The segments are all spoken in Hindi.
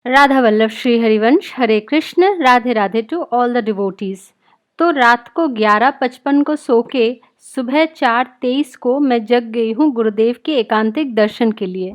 Radha Vallabh Shri Harivansh. Hare Krishna. Radhe Radhe to all the devotees. तो रात को 11:55 को सो के सुबह 4:23 को मैं जग गई हूँ गुरुदेव के एकांतिक दर्शन के लिए।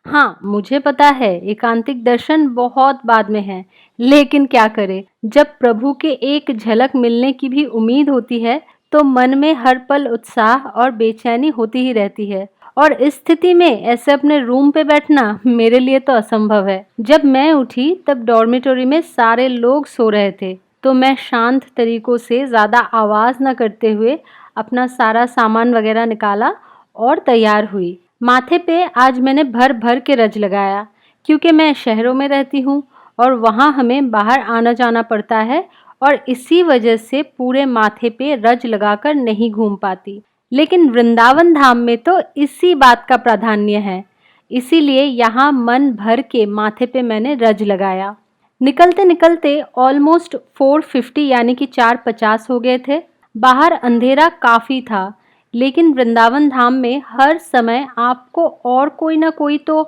हाँ, मुझे पता है एकांतिक दर्शन बहुत बाद में है, लेकिन क्या करें, जब प्रभु के एक झलक मिलने की भी उम्मीद होती है तो मन में हर पल उत्साह और बेचैनी होती ही रहती है। और इस स्थिति में ऐसे अपने रूम पे बैठना मेरे लिए तो असंभव है। जब मैं उठी तब डॉर्मेटोरी में सारे लोग सो रहे थे, तो मैं शांत तरीकों से ज़्यादा आवाज़ न करते हुए अपना सारा सामान वगैरह निकाला और तैयार हुई। माथे पे आज मैंने भर भर के रज लगाया, क्योंकि मैं शहरों में रहती हूँ और वहाँ हमें बाहर आना जाना पड़ता है और इसी वजह से पूरे माथे पे रज लगाकर नहीं घूम पाती। लेकिन वृंदावन धाम में तो इसी बात का प्राधान्य है, इसीलिए यहाँ मन भर के माथे पे मैंने रज लगाया। निकलते निकलते ऑलमोस्ट 4:50 यानी कि 4:50 हो गए थे। बाहर अंधेरा काफ़ी था, लेकिन वृंदावन धाम में हर समय आपको और कोई ना कोई तो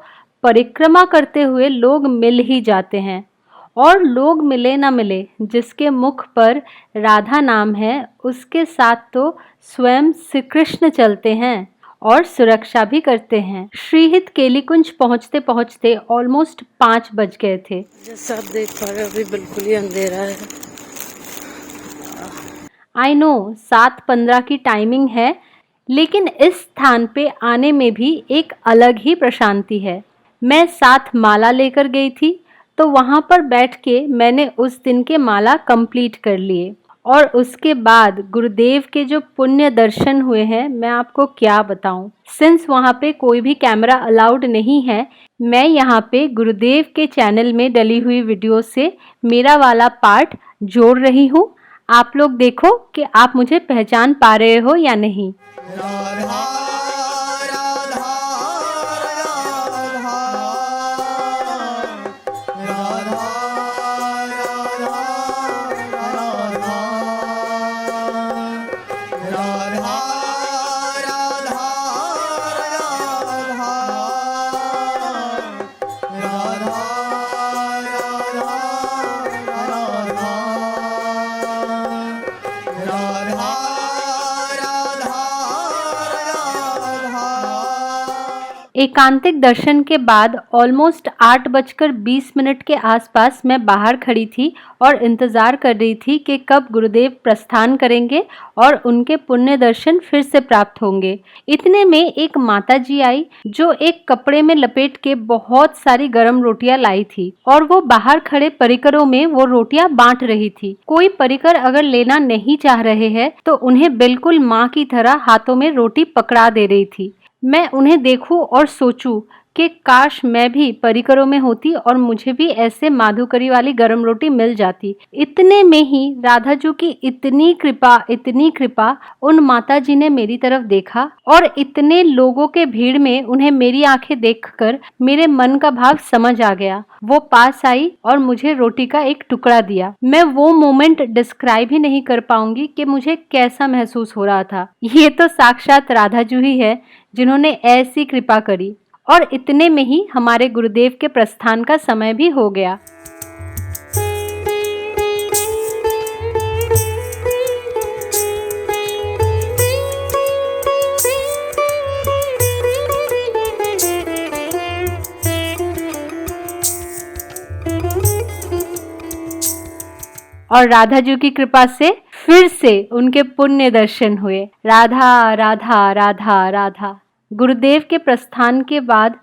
परिक्रमा करते हुए लोग मिल ही जाते हैं। और लोग मिले ना मिले, जिसके मुख पर राधा नाम है उसके साथ तो स्वयं श्री कृष्ण चलते हैं और सुरक्षा भी करते हैं। श्रीहित केलीकुंज पहुंचते पहुंचते ऑलमोस्ट 5 बज गए थे। जैसा आप देख पा रहे हो अभी बिल्कुल ही अंधेरा है। आई नो 7:15 की टाइमिंग है, लेकिन इस स्थान पे आने में भी एक अलग ही प्रशांति है। मैं साथ माला लेकर गई थी, तो वहाँ पर बैठ के मैंने उस दिन के माला कंप्लीट कर लिए और उसके बाद गुरुदेव के जो पुण्य दर्शन हुए हैं मैं आपको क्या बताऊं। सिंस वहाँ पे कोई भी कैमरा अलाउड नहीं है, मैं यहाँ पे गुरुदेव के चैनल में डली हुई वीडियो से मेरा वाला पार्ट जोड़ रही हूँ। आप लोग देखो कि आप मुझे पहचान पा रहे हो या नहीं। एकांतिक दर्शन के बाद ऑलमोस्ट 8:20 के आसपास मैं बाहर खड़ी थी और इंतज़ार कर रही थी कि कब गुरुदेव प्रस्थान करेंगे और उनके पुण्य दर्शन फिर से प्राप्त होंगे। इतने में एक माताजी आई जो एक कपड़े में लपेट के बहुत सारी गरम रोटियां लाई थी और वो बाहर खड़े परिकरों में वो रोटियां बांट रही थी। कोई परिकर अगर लेना नहीं चाह रहे हैं तो उन्हें बिल्कुल माँ की तरह हाथों में रोटी पकड़ा दे रही थी। मैं उन्हें देखूं और सोचूं कि काश मैं भी परिकरों में होती और मुझे भी ऐसे माधुकरी वाली गरम रोटी मिल जाती। इतने में ही राधा जी की इतनी कृपा उन माता जी ने मेरी तरफ देखा और इतने लोगों के भीड़ में उन्हें मेरी आंखें देखकर मेरे मन का भाव समझ आ गया। वो पास आई और मुझे रोटी का एक टुकड़ा दिया। मैं वो मोमेंट डिस्क्राइब ही नहीं कर पाऊंगी कि मुझे कैसा महसूस हो रहा था। ये तो साक्षात राधा जी ही है जिन्होंने ऐसी कृपा करी। और इतने में ही हमारे गुरुदेव के प्रस्थान का समय भी हो गया। और राधा जी की कृपा से फिर से उनके पुण्य दर्शन हुए। राधा राधा राधा राधा। गुरुदेव के प्रस्थान के बाद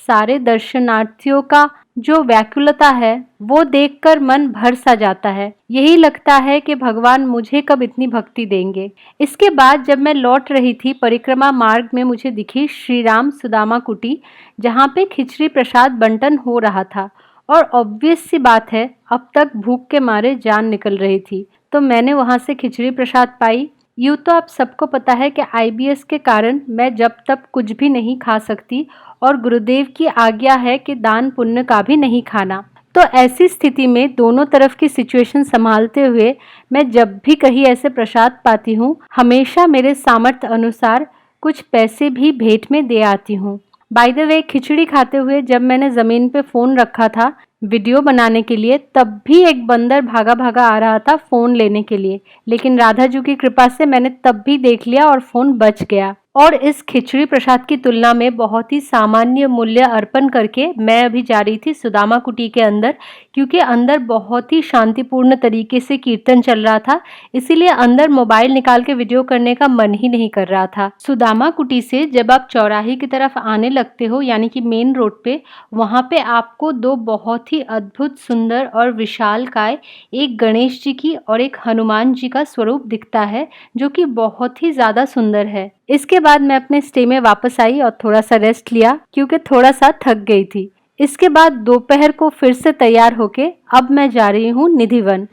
सारे दर्शनार्थियों का जो व्याकुलता है वो देखकर मन भर सा जाता है। यही लगता है कि भगवान मुझे कब इतनी भक्ति देंगे। इसके बाद जब मैं लौट रही थी परिक्रमा मार्ग में मुझे दिखी श्री राम सुदामा कुटी, जहाँ पे खिचड़ी प्रसाद बंटन हो रहा था और ऑब्वियस सी बात है अब तक भूख के मारे जान निकल रही थी, तो मैंने वहाँ से खिचड़ी प्रसाद पाई। यूँ तो आप सबको पता है कि IBS के कारण मैं जब तब कुछ भी नहीं खा सकती और गुरुदेव की आज्ञा है कि दान पुण्य का भी नहीं खाना। तो ऐसी स्थिति में दोनों तरफ की सिचुएशन संभालते हुए मैं जब भी कहीं ऐसे प्रसाद पाती हूँ हमेशा मेरे सामर्थ्य अनुसार कुछ पैसे भी भेंट में दे आती हूँ। बाय द वे, खिचड़ी खाते हुए जब मैंने जमीन पे फोन रखा था वीडियो बनाने के लिए, तब भी एक बंदर भागा भागा आ रहा था फोन लेने के लिए, लेकिन राधा जी की कृपा से मैंने तब भी देख लिया और फोन बच गया। और इस खिचड़ी प्रसाद की तुलना में बहुत ही सामान्य मूल्य अर्पण करके मैं अभी जा रही थी सुदामा कुटी के अंदर, क्योंकि अंदर बहुत ही शांतिपूर्ण तरीके से कीर्तन चल रहा था, इसीलिए अंदर मोबाइल निकाल के वीडियो करने का मन ही नहीं कर रहा था। सुदामा कुटी से जब आप चौराहे की तरफ आने लगते हो, यानी कि मेन रोड पे, वहां पे आपको दो बहुत ही अद्भुत सुंदर और विशालकाय, एक गणेश जी की और एक हनुमान जी का स्वरूप दिखता है, जो कि बहुत ही ज्यादा सुंदर है। इसके बाद मैं अपने स्टे में वापस आई और थोड़ा सा रेस्ट लिया, क्योंकि थोड़ा सा थक गई थी। इसके बाद दोपहर को फिर से तैयार होके अब मैं जा रही हूँ निधिवन।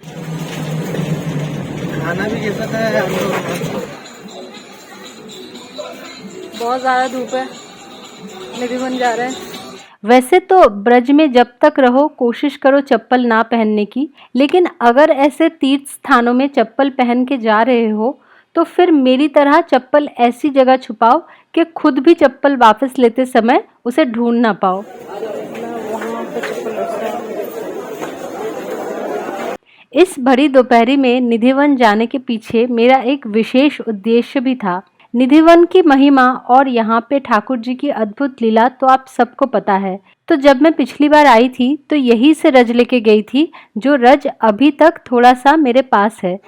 खाना भी कैसा था? बहुत ज्यादा धूप है, निधिवन जा रहे हैं। वैसे तो ब्रज में जब तक रहो कोशिश करो चप्पल ना पहनने की, लेकिन अगर ऐसे तीर्थ स्थानों में चप्पल पहन के जा रहे हो तो फिर मेरी तरह चप्पल ऐसी जगह छुपाओ कि खुद भी चप्पल वापस लेते समय उसे ढूंढ ना पाओ। इस भरी दोपहरी में निधिवन जाने के पीछे मेरा एक विशेष उद्देश्य भी था। निधिवन की महिमा और यहाँ पे ठाकुर जी की अद्भुत लीला तो आप सबको पता है। तो जब मैं पिछली बार आई थी तो यही से रज लेके गई थी, जो रज अभी तक थोड़ा सा मेरे पास है।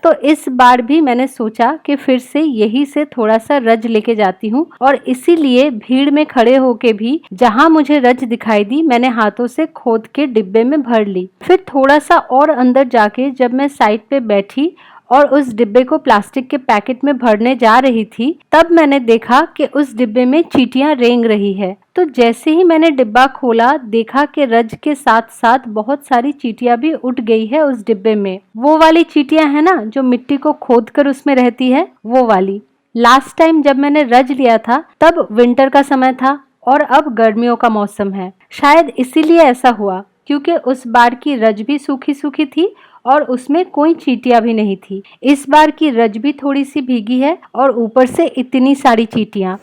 तो इस बार भी मैंने सोचा कि फिर से यही से थोड़ा सा रज लेके जाती हूँ, और इसीलिए भीड़ में खड़े होके भी जहाँ मुझे रज दिखाई दी मैंने हाथों से खोद के डिब्बे में भर ली। फिर थोड़ा सा और अंदर जाके जब मैं साइड पे बैठी और उस डिब्बे को प्लास्टिक के पैकेट में भरने जा रही थी, तब मैंने देखा कि उस डिब्बे में चींटियां रेंग रही है। तो जैसे ही मैंने डिब्बा खोला, देखा कि रज के साथ साथ बहुत सारी चींटियां भी उठ गई है उस डिब्बे में। वो वाली चींटियां है ना जो मिट्टी को खोद कर उसमें रहती है, वो वाली। लास्ट टाइम जब मैंने रज लिया था तब विंटर का समय था और अब गर्मियों का मौसम है। शायद इसीलिए ऐसा हुआ, क्योंकि उस बार की रज भी सूखी सूखी थी और उसमें कोई चींटियां भी नहीं थी। इस बार की रज भी थोड़ी सी भीगी है और ऊपर से इतनी सारी चींटियां।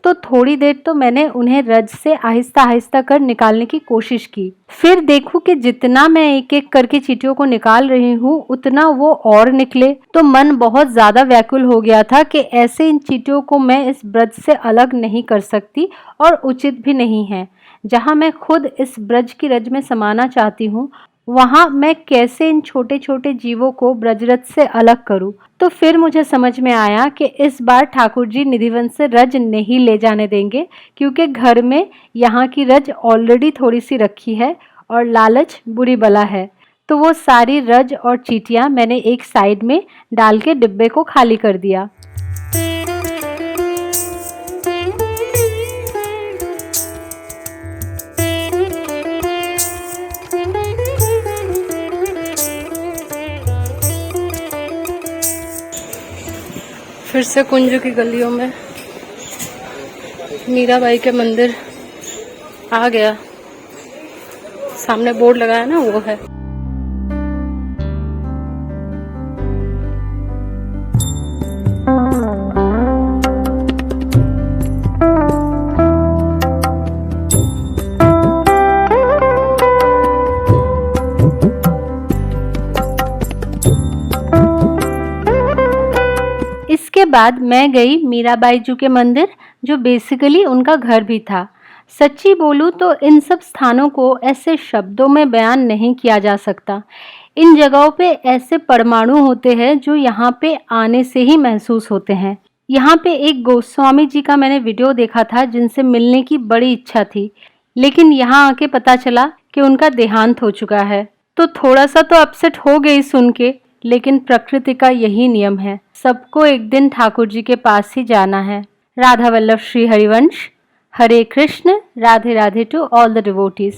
तो थोड़ी देर तो मैंने उन्हें रज से आहिस्ता आहिस्ता कर निकालने की कोशिश की। फिर देखूं कि जितना मैं एक एक करके चींटियों को निकाल रही हूँ उतना वो और निकले। तो मन बहुत ज्यादा व्याकुल हो गया था कि ऐसे इन चींटियों को मैं इस ब्रज से अलग नहीं कर सकती और उचित भी नहीं है। जहाँ मैं खुद इस ब्रज की रज में समाना चाहती हूँ, वहाँ मैं कैसे इन छोटे छोटे जीवों को ब्रजरथ से अलग करूँ। तो फिर मुझे समझ में आया कि इस बार ठाकुर जी निधिवन से रज नहीं ले जाने देंगे, क्योंकि घर में यहाँ की रज ऑलरेडी थोड़ी सी रखी है और लालच बुरी बला है। तो वो सारी रज और चींटियाँ मैंने एक साइड में डाल के डिब्बे को खाली कर दिया। फिर से कुंज की गलियों में मीराबाई के मंदिर आ गया। सामने बोर्ड लगाया ना, वो है। इसके बाद मैं गई मीराबाई जी के मंदिर, जो बेसिकली उनका घर भी था। सच्ची बोलूं तो इन सब स्थानों को ऐसे शब्दों में बयान नहीं किया जा सकता। इन जगहों पे ऐसे परमाणु होते हैं जो यहाँ पे आने से ही महसूस होते हैं। यहाँ पे एक गोस्वामी जी का मैंने वीडियो देखा था जिनसे मिलने की बड़ी इच्छा थी, लेकिन यहाँ आके पता चला कि उनका देहांत हो चुका है। तो थोड़ा सा तो अपसेट हो गई सुन के, लेकिन प्रकृति का यही नियम है, सबको एक दिन ठाकुर जी के पास ही जाना है। Radha Vallabh Shri Harivansh. Hare Krishna, Radhe Radhe to all the devotees.